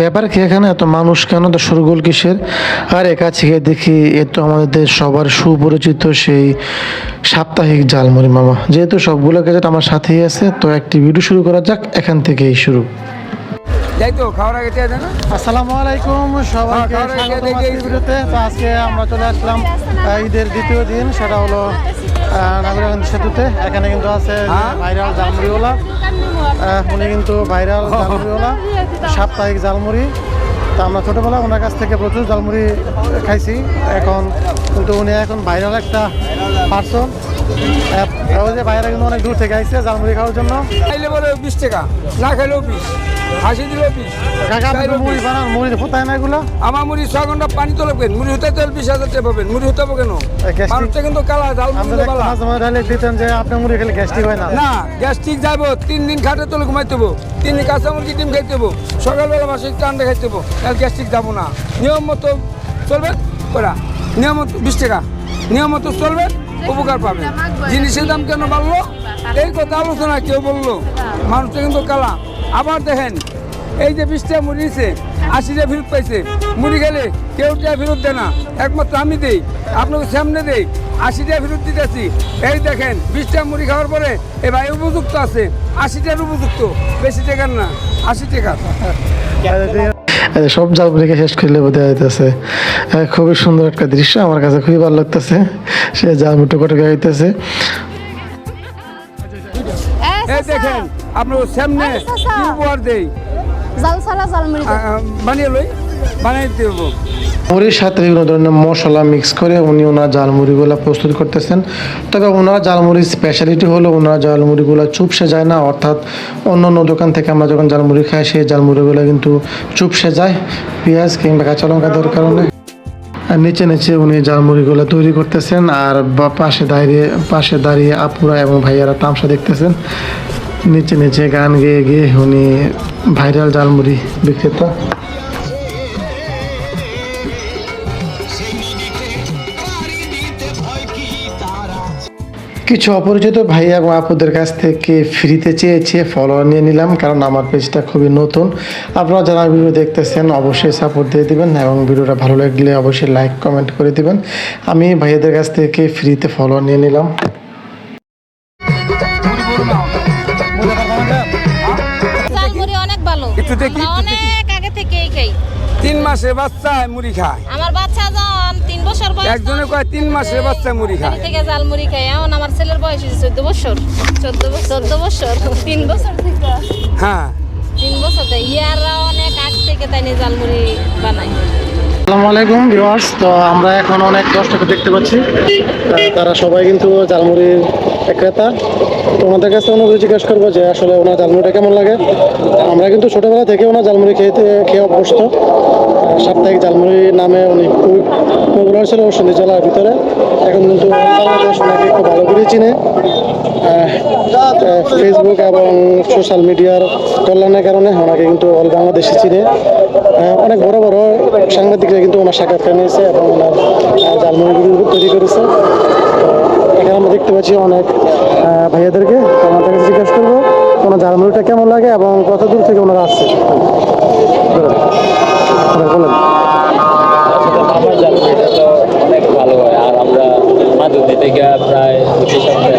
ব্যাপার কি এখানে এত মানুষ কেন, তো শোরগোল কিসের? আর কাছে গিয়ে দেখি এ তো আমাদের সবার সুপরিচিত সেই সাপ্তাহিক ঝালমুড়ি মামা। যেহেতু সবগুলো গ্যাজেট আমার সাথেই আছে, তো একটি ভিডিও শুরু করা যাক, এখান থেকেই শুরু। যাই তো খাওয়ার আগে চেয়ে দেয় না। আসসালামু আলাইকুম সবাইকে, স্বাগত আজকের ভিডিওতে। তো আজকে আমরা চলে আসলাম ঈদের দ্বিতীয় দিন, সেটা হলো নাগরিক সেতুতে। এখানে কিন্তু আছে ভাইরাল ঝালমুড়িওয়ালা, উনি কিন্তু ভাইরাল ঝালমুড়িওয়ালা, সাপ্তাহিক ঝালমুড়ি। তো আমরা ছোটোবেলা ওনার কাছ থেকে প্রচুর ঝালমুড়ি খাইছি, এখন কিন্তু উনি এখন ভাইরাল একটা পার্সন। ওই যে বাইরে কিন্তু অনেক দূর থেকে আসছে ঝালমুড়ি খাওয়ার জন্য। খাইলে বলে 20 টাকা, না খাইলেও 20, হাসি দিলেও 20। মুড়ি বানান, মুড়ি হতায় না এগুলো? আমার মুড়ি 6 ঘন্টা পানি তো লাগবেন, মুড়ি হতে তো 20,000 টাকা পাবেন। মুড়ি হতে হবে কেন? মানুষটা কিন্তু কালা ঝালমুড়ি দিতেন যে আপনার মুড়ি খেলে গ্যাস্ট্রিক হয় না। না, গ্যাস্ট্রিক যাবো, 3 দিন খাটে তোলে ঘুমাইতে হবো, 3 দিন কাঁচা মুরগি ডিম খাইতে হবো, সকালবেলা মাসে একটু আন্ডা খাইতে হবো, তাহলে গ্যাস্ট্রিক যাবো না। নিয়ম মতো চলবেন ওরা, নিয়ম মতো 20 টাকা, নিয়ম মতো চলবেন, উপকার পাবেন। জিনিসের দাম কেন বাড়লো এই কথা আলোচনা কেউ বললো, মানুষটা কিন্তু কালা। আবার দেখেন এই যে 20 টাকা মুড়ি দিচ্ছে, 80 টাকা ফেরত পাইছে। মুড়ি খেলে কেউ টাকা ফেরত দেয় না, একমাত্র আমি দেই, আপনাকে সামনে দেই, 80 টাকা ফেরত দিতেছি। এই দেখেন 20 টাকা মুড়ি খাওয়ার পরে এ ভাই উপযুক্ত আছে, 80 টাকার উপযুক্ত, বেশি টাকার না, 80 টাকা। সব ঝালমুড়িকে শেষ করলে বোঝা যাইতেছে। খুবই সুন্দর একটা দৃশ্য, আমার কাছে খুবই ভালো লাগতেছে। সে ঝালমুড়ি কটে গাইতেছে। এই দেখেন আপনার সামনে কি উপহার দেই, বানিয়ে লই, বানিয়ে দেবো। মুড়ির সাথে বিভিন্ন ধরনের মশলা মিক্স করে উনি ওনার ঝালমুড়িগুলো প্রস্তুত করতেছেন। তবে ওনার ঝালমুড়ির স্পেশালিটি হলো ওনার ঝালমুড়িগুলো চুপসে যায় না, অর্থাৎ অন্য অন্য দোকান থেকে আমরা যখন ঝালমুড়ি খাই সেই ঝালমুড়িগুলো কিন্তু চুপসে যায় পেঁয়াজ কিংবা কাঁচা লঙ্কা দেওয়ার কারণে। আর নিচে নিচে উনি ঝালমুড়িগুলো তৈরি করতেছেন, আর পাশে দাঁড়িয়ে আপুরা এবং ভাইয়ারা তামসা দেখতেছেন। নিচে নিচে গান গেয়ে গিয়ে উনি ভাইরাল ঝালমুড়ি বিক্রেতা। কিছু অপরিচিত ভাইয়া এবং আপুদের কাছ থেকে ফ্রিতে চেয়েছে ফলোয়ার নিয়ে নিলাম, কারণ আমার পেজটা খুবই নতুন। আপনারা যারা ভিডিও দেখতেছেন অবশ্যই সাপোর্ট দিয়ে দিবেন, এবং ভিডিওটা ভালো লাগলে অবশ্যই লাইক কমেন্ট করে দিবেন। আমি ভাইয়াদের কাছ থেকে ফ্রিতে ফলোয়ার নিয়ে নিলাম। অনেক ভালো, একটু দেখি, অনেক আগে থেকেই খাই। 3 মাসের বাচ্চা মুড়ি খায়, আমার বাচ্চা যখন 3 বছর বয়স, একজনে কয় 3 মাসের বাচ্চা মুড়ি খায়। থেকে ঝালমুড়ি খাই। এখন আমার ছেলের বয়স 14 বছর, 14 বছর 3 বছর থেকে। হ্যাঁ 3 বছর থেকে ইয়ারা অনেক আগ থেকে তাই নিয়ে ঝালমুড়ি বানাই। আসসালামু আলাইকুম ভিউয়ার্স। তো আমরা এখন অনেক দর্শক দেখতে পাচ্ছি, তারা সবাই কিন্তু ঝালমুড়ির ক্রেতা। তো ওনাদের কাছে অনুরোধ জিজ্ঞেস করবো যে আসলে ওনার ঝালমুড়িটা কেমন লাগে। আমরা কিন্তু ছোটোবেলা থেকে ওনার ঝালমুড়ি খেয়ে অভ্যস্ত। সাপ্তাহিক ঝালমুড়ি নামে উনি খুব পপুলার ছিল সন্ধ্যা জেলার ভিতরে। এখন কিন্তু বাংলাদেশ ওনাকে খুব ভালো করে চিনে। ফেসবুক এবং সোশ্যাল মিডিয়ার কল্যাণের কারণে ওনাকে কিন্তু অল বাংলাদেশে চিনে। অনেক বড় বড় সাংবাদিকরা কিন্তু ওনার সাক্ষাৎকার নিয়েছে এবং ওনার ঝালমুড়িগুলি তৈরি করেছে। এখানে আমরা দেখতে পাচ্ছি অনেক ভাইয়াদেরকে। ওনাদের কাছে জিজ্ঞাসা করবো ওনার ঝালমুড়িটা কেমন লাগে এবং কত দূর থেকে ওনারা আসছে। বলেন। আমার ঝালমুড়িটা তো অনেক ভালো হয়, আর আমরা মাধুরী থেকে প্রায় 25 সপ্তাহ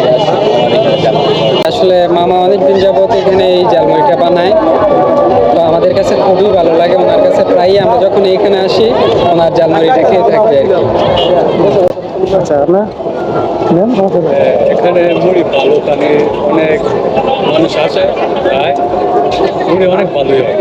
আসলে মামা অনেকদিন যাবত এখানে এই ঝালমুড়িটা বানায়, তো আমাদের কাছে খুবই ভালো লাগে। ওনার কাছে প্রায়ই আমরা যখন এখানে আসি ওনার ঝালমুড়িটা খেয়ে থাকবে আর কি। আচ্ছা, আপনার এখানে মুড়ি ভালো, মানে অনেক মানুষ আসে, মুড়ি অনেক ভালোই হয়।